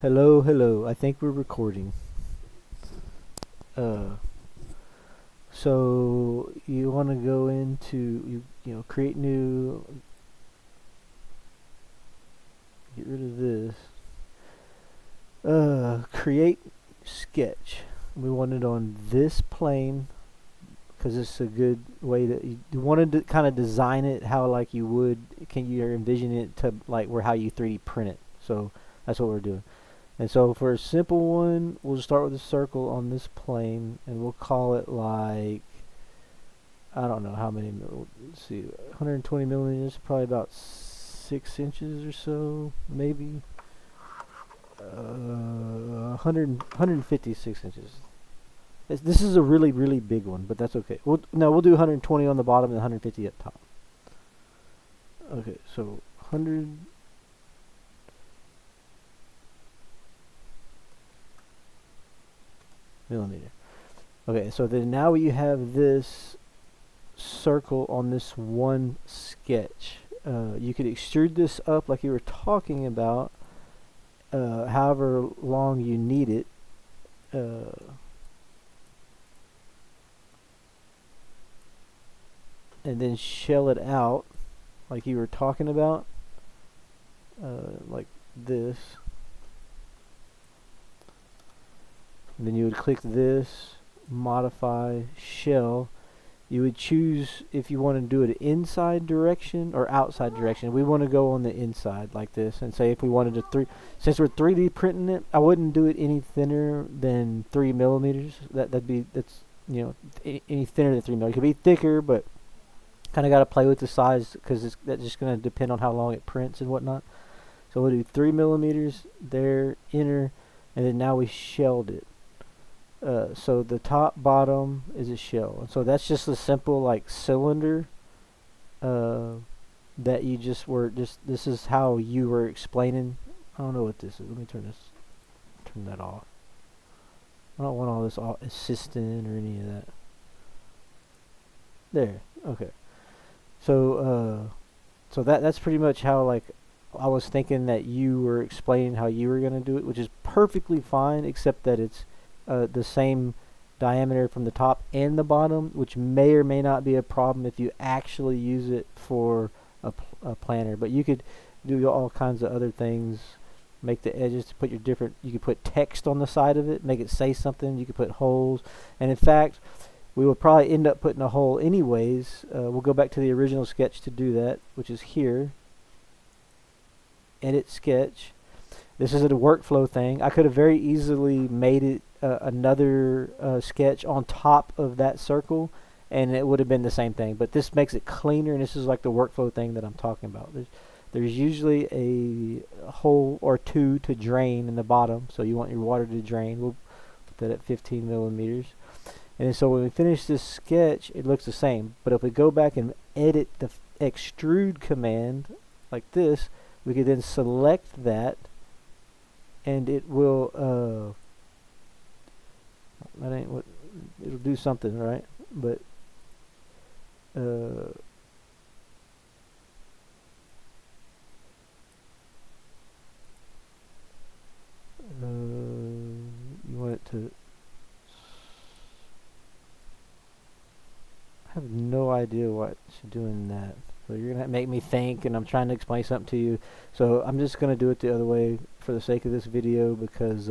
Hello, hello. I think we're recording. Uh, so you want to go into create new, get rid of this. Create sketch. We want it on this plane because it's a good way to. You wanted to kind of design it how like you would. Can you envision it to like where how you 3D print it? So that's what we're doing. And so for a simple one, we'll just start with a circle on this plane, and we'll call it like, I don't know how many, let's see, 120 millimeters, probably about 6 inches or so, maybe. 156 inches. This is a really, really big one, but that's okay. We'll do 120 on the bottom and 150 up top. Okay, so 100. millimeter. Okay, so then now you have this circle on this one sketch. You could extrude this up like you were talking about, however long you need it. And then shell it out like you were talking about, like this. And then you would click this, modify, shell. You would choose if you want to do it inside direction or outside direction. We want to go on the inside like this, and say if we wanted to since we're 3D printing it, I wouldn't do it any thinner than 3 millimeters. That's any thinner than 3 millimeters. It could be thicker, but kind of got to play with the size because that's just going to depend on how long it prints and whatnot. So we'll do 3 millimeters there, enter, and then now we shelled it. So the top bottom is a shell, and so that's just a simple like cylinder that you just were this is how you were explaining. I don't know what this is. Let me turn that off. I don't want all this assistant or any of that. There. Okay. So that's pretty much how like I was thinking that you were explaining how you were gonna do it, which is perfectly fine, except that it's the same diameter from the top and the bottom, which may or may not be a problem if you actually use it for a planner. But you could do all kinds of other things, make the edges to put your different, you could put text on the side of it, make it say something, you could put holes, and in fact we will probably end up putting a hole anyways. We'll go back to the original sketch to do that, which is here, edit sketch. This is a workflow thing. I could have very easily made it another sketch on top of that circle, and it would have been the same thing. But this makes it cleaner, and this is like the workflow thing that I'm talking about. There's usually a hole or two to drain in the bottom, so you want your water to drain. We'll put that at 15 millimeters. And so when we finish this sketch, it looks the same. But if we go back and edit the extrude command like this, we could then select that, and it will that ain't what it'll do, something, right? But you want it to, I have no idea why it's doing that. So you're gonna make me think, and I'm trying to explain something to you. So I'm just gonna do it the other way for the sake of this video, because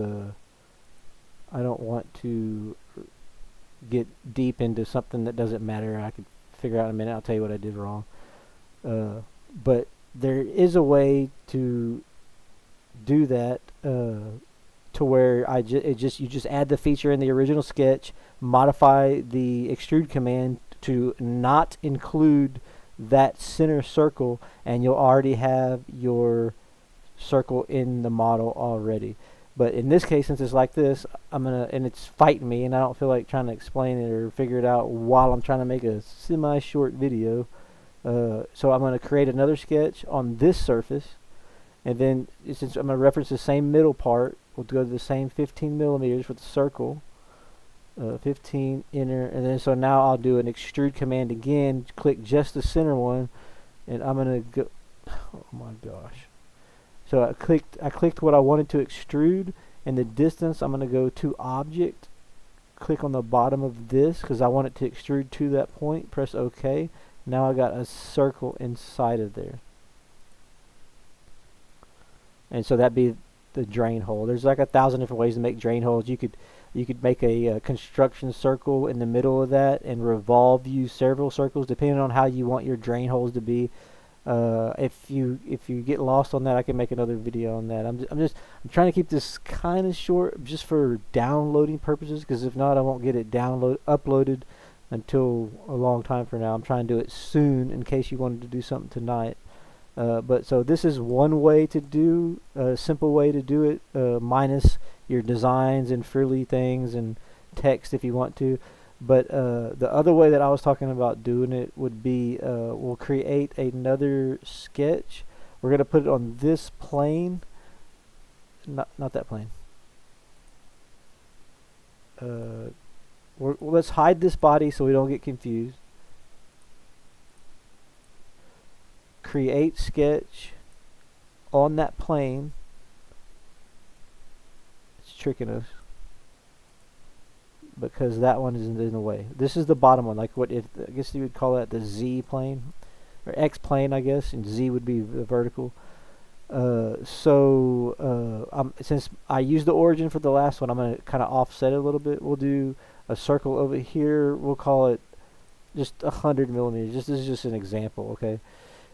I don't want to get deep into something that doesn't matter. I could figure out in a minute. I'll tell you what I did wrong. But there is a way to do that to where you just add the feature in the original sketch, modify the extrude command to not include that center circle, and you'll already have your circle in the model already. But in this case, since it's like this, and it's fighting me, and I don't feel like trying to explain it or figure it out while I'm trying to make a semi-short video. So I'm going to create another sketch on this surface, and then since I'm going to reference the same middle part, we'll go to the same 15 millimeters with the circle. 15, enter, and then so now I'll do an extrude command again, click just the center one, and I'm going to go, oh my gosh. So I clicked what I wanted to extrude, and the distance I'm going to go to object, click on the bottom of this because I want it to extrude to that point, press OK. Now I got a circle inside of there. And so that'd be the drain hole. There's like 1,000 different ways to make drain holes. You could make a construction circle in the middle of that and revolve you several circles depending on how you want your drain holes to be. If you get lost on that, I can make another video on that. I'm trying to keep this kind of short just for downloading purposes, because if not, I won't get it uploaded until a long time from now. I'm trying to do it soon in case you wanted to do something tonight. But so this is one way to do, a simple way to do it, minus your designs and frilly things and text if you want to. But the other way that I was talking about doing it would be, we'll create another sketch. We're going to put it on this plane, not that plane. Let's hide this body so we don't get confused. Create sketch on that plane. It's tricking us because that one is in the way. This is the bottom one, like I guess you would call that the Z plane or X plane, I guess, and Z would be the vertical. Since I used the origin for the last one, I'm going to kind of offset it a little bit. We'll do a circle over here. We'll call it just 100 millimeters. This is just an example, okay?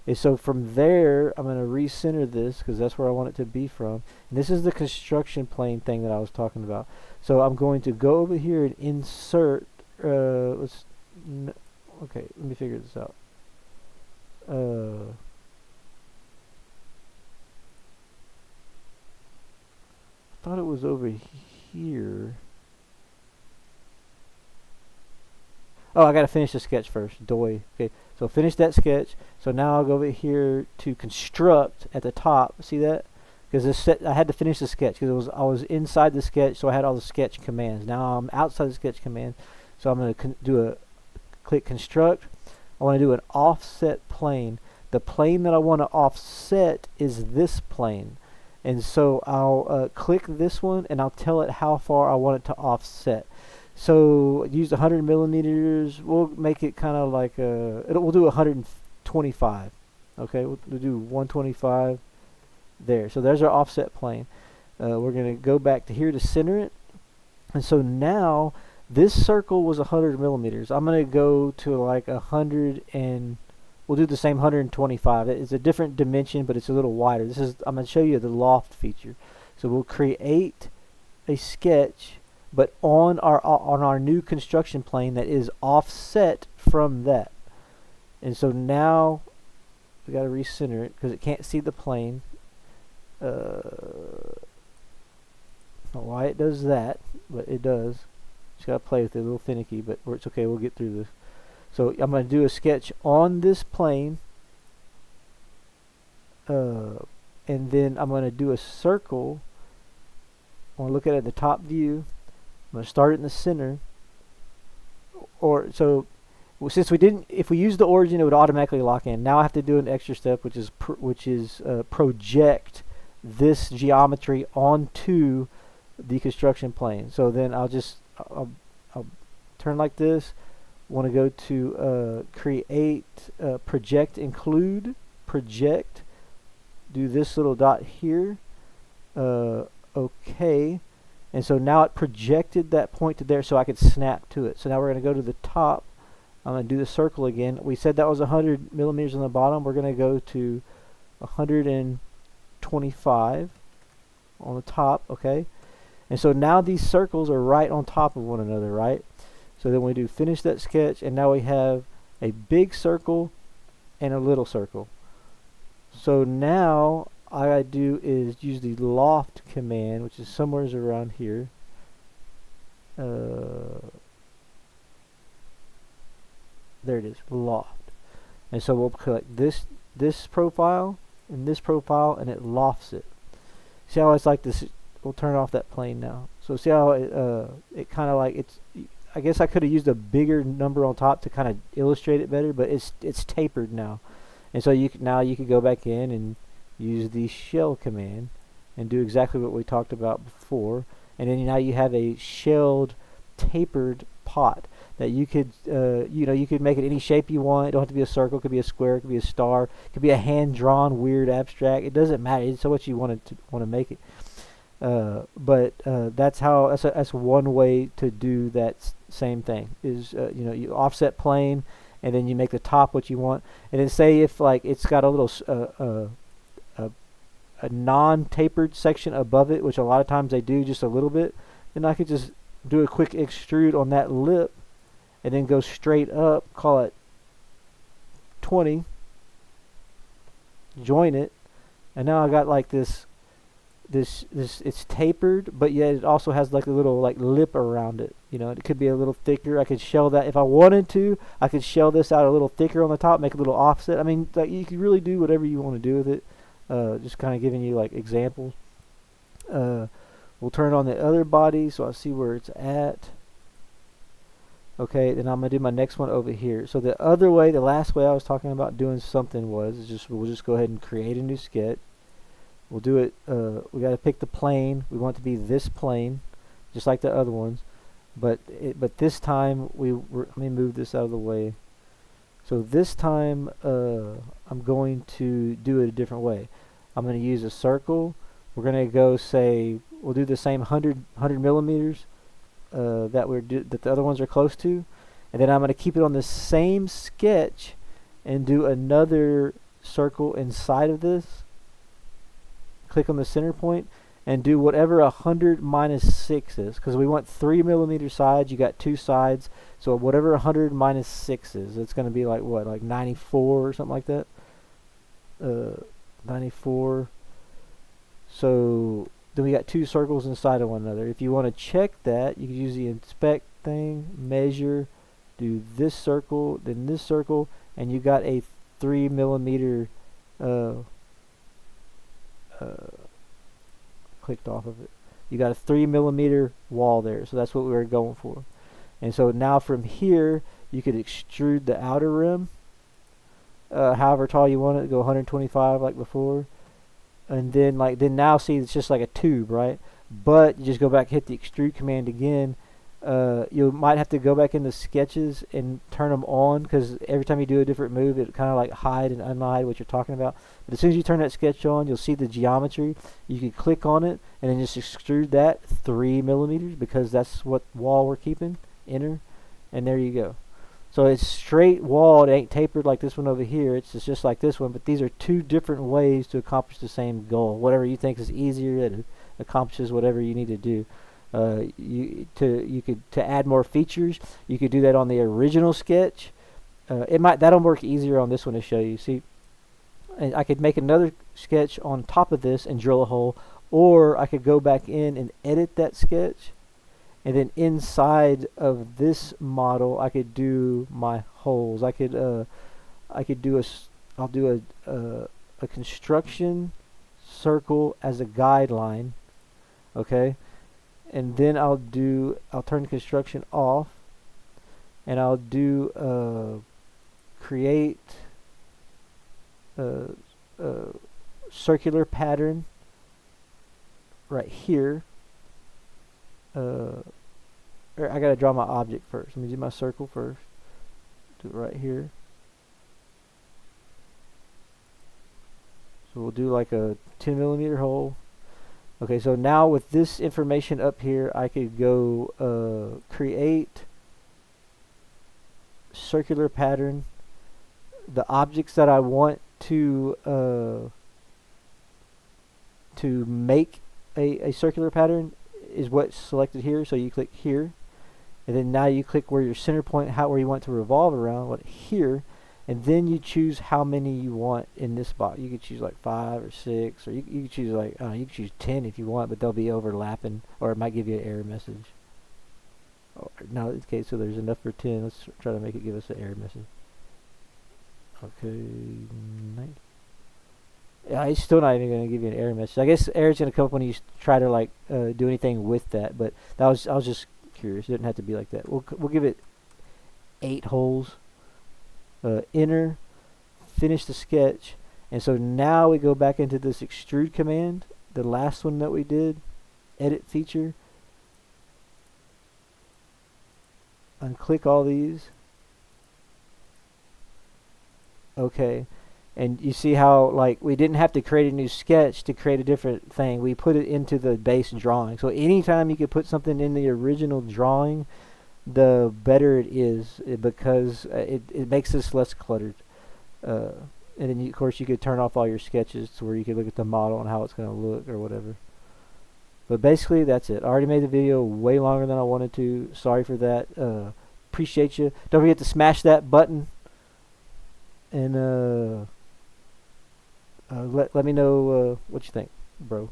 And so from there, I'm going to recenter this because that's where I want it to be from. And this is the construction plane thing that I was talking about. So I'm going to go over here and insert. Okay, let me figure this out. I thought it was over here. Oh, I gotta finish the sketch first. Doy. Okay, so finish that sketch. So now I'll go over here to construct at the top. See that? Because I had to finish the sketch because I was inside the sketch, so I had all the sketch commands. Now I'm outside the sketch commands, so I'm gonna click construct. I want to do an offset plane. The plane that I want to offset is this plane, and so I'll click this one and I'll tell it how far I want it to offset. So use 100 millimeters. We'll make it kind of like we'll do 125. Okay, we'll do 125 there. So there's our offset plane. We're going to go back to here to center it. And so now this circle was 100 millimeters. I'm going to go to like 100 and we'll do the same 125. It's a different dimension, but it's a little wider. I'm going to show you the loft feature. So we'll create a sketch, but on our new construction plane that is offset from that. And so now we got to recenter it because it can't see the plane. I don't know why it does that, but it does. Just gotta play with it, a little finicky, but it's okay. We'll get through this. So I'm gonna do a sketch on this plane, and then I'm gonna do a circle. I want to look at it in the top view. I'm gonna start it in the center. Since we didn't, if we use the origin, it would automatically lock in. Now I have to do an extra step, which is project this geometry onto the construction plane. So then I'll turn like this. Want to go to create, project, include, project. Do this little dot here. Okay. And so now it projected that point to there, so I could snap to it. So now we're going to go to the top. I'm going to do the circle again. We said that was 100 millimeters on the bottom. We're going to go to 125 on the top, okay? And so now these circles are right on top of one another, right? So then we do finish that sketch, and now we have a big circle and a little circle. So now all I do is use the loft command, which is somewhere around here. There it is, loft. And so we'll collect this profile and this profile, and it lofts it. See how it's like this? We'll turn off that plane now. So see how it kind of like it's. I guess I could have used a bigger number on top to kind of illustrate it better, but it's tapered now. And so you could go back in and use the shell command and do exactly what we talked about before, and then now you have a shelled tapered pot that you could you could make it any shape you want. It don't have to be a circle, it could be a square, it could be a star, it could be a hand drawn weird abstract. It doesn't matter. It's so what you want to make it. That's one way to do that same thing is you offset plane, and then you make the top what you want, and then say if like it's got a little a non-tapered section above it, which a lot of times they do just a little bit, then I could just do a quick extrude on that lip and then go straight up, call it 20, join it, and now I got like this it's tapered, but yet it also has like a little like lip around it. It could be a little thicker. I could shell that if I wanted to. I could shell this out a little thicker on the top, make a little offset. I mean, like you can really do whatever you want to do with it. Just kind of giving you like examples. We'll turn on the other body so I see where it's at. Okay, then I'm gonna do my next one over here. So the other way, the last way I was talking about doing something was we'll just go ahead and create a new sketch. We'll do it. We got to pick the plane. We want it to be this plane, just like the other ones. But this time let me move this out of the way. So this time I'm going to do it a different way. I'm going to use a circle. We're going to go say we'll do the same 100 millimeters that the other ones are close to, and then I'm going to keep it on the same sketch and do another circle inside of this. Click on the center point and do whatever 100 minus 6 is, because we want 3 millimeter sides. You got 2 sides, so whatever 100 minus 6 is, it's going to be like what, like 94 or something like that. 94. So then we got 2 circles inside of one another. If you want to check that, you can use the inspect thing, measure, do this circle, then this circle, and you got a 3 millimeter clicked off of it. You got a 3 millimeter wall there, so that's what we were going for. And so now from here you could extrude the outer rim however tall you want it, go 125 like before, and then now see it's just like a tube, right? But you just go back, hit the extrude command again. You might have to go back into sketches and turn them on, because every time you do a different move it kind of like hide and unhide what you're talking about. But as soon as you turn that sketch on, you'll see the geometry. You can click on it and then just extrude that 3 millimeters, because that's what wall we're keeping. Enter, and there you go. So it's straight walled. It ain't tapered like this one over here. It's just like this one, but these are 2 different ways to accomplish the same goal. Whatever you think is easier, that accomplishes whatever you need to do. To add more features, you could do that on the original sketch. That'll work easier on this one to show you. See, and I could make another sketch on top of this and drill a hole, or I could go back in and edit that sketch, and then inside of this model I could do my holes. I'll do a construction circle as a guideline, okay? And then I'll turn construction off, and I'll do create a circular pattern right here. I gotta draw my object first. Let me do my circle first. Do it right here. So we'll do like a 10 millimeter hole. Okay, so now with this information up here, I could go create circular pattern. The objects that I want to make a circular pattern is what's selected here. So you click here, and then now you click where your center point, where you want to revolve around, what here, and then you choose how many you want in this box. You could choose like 5 or 6, or you could choose like you could choose 10 if you want, but they'll be overlapping, or it might give you an error message. No, okay, so there's enough for 10. Let's try to make it give us an error message. Okay, yeah, it's still not even going to give you an error message. I guess error's going to come up when you try to like do anything with that. But I was just curious. It didn't have to be like that. We'll give it 8 holes. Enter, finish the sketch, And so now we go back into this extrude command, the last one that we did, edit feature. Unclick all these. Okay. And you see how, like, we didn't have to create a new sketch to create a different thing. We put it into the base drawing. So anytime you could put something in the original drawing, the better it is, because it makes this less cluttered. And then, of course, you could turn off all your sketches to where you could look at the model and how it's going to look or whatever. But basically, that's it. I already made the video way longer than I wanted to. Sorry for that. Appreciate you. Don't forget to smash that button. And let me know what you think, bro.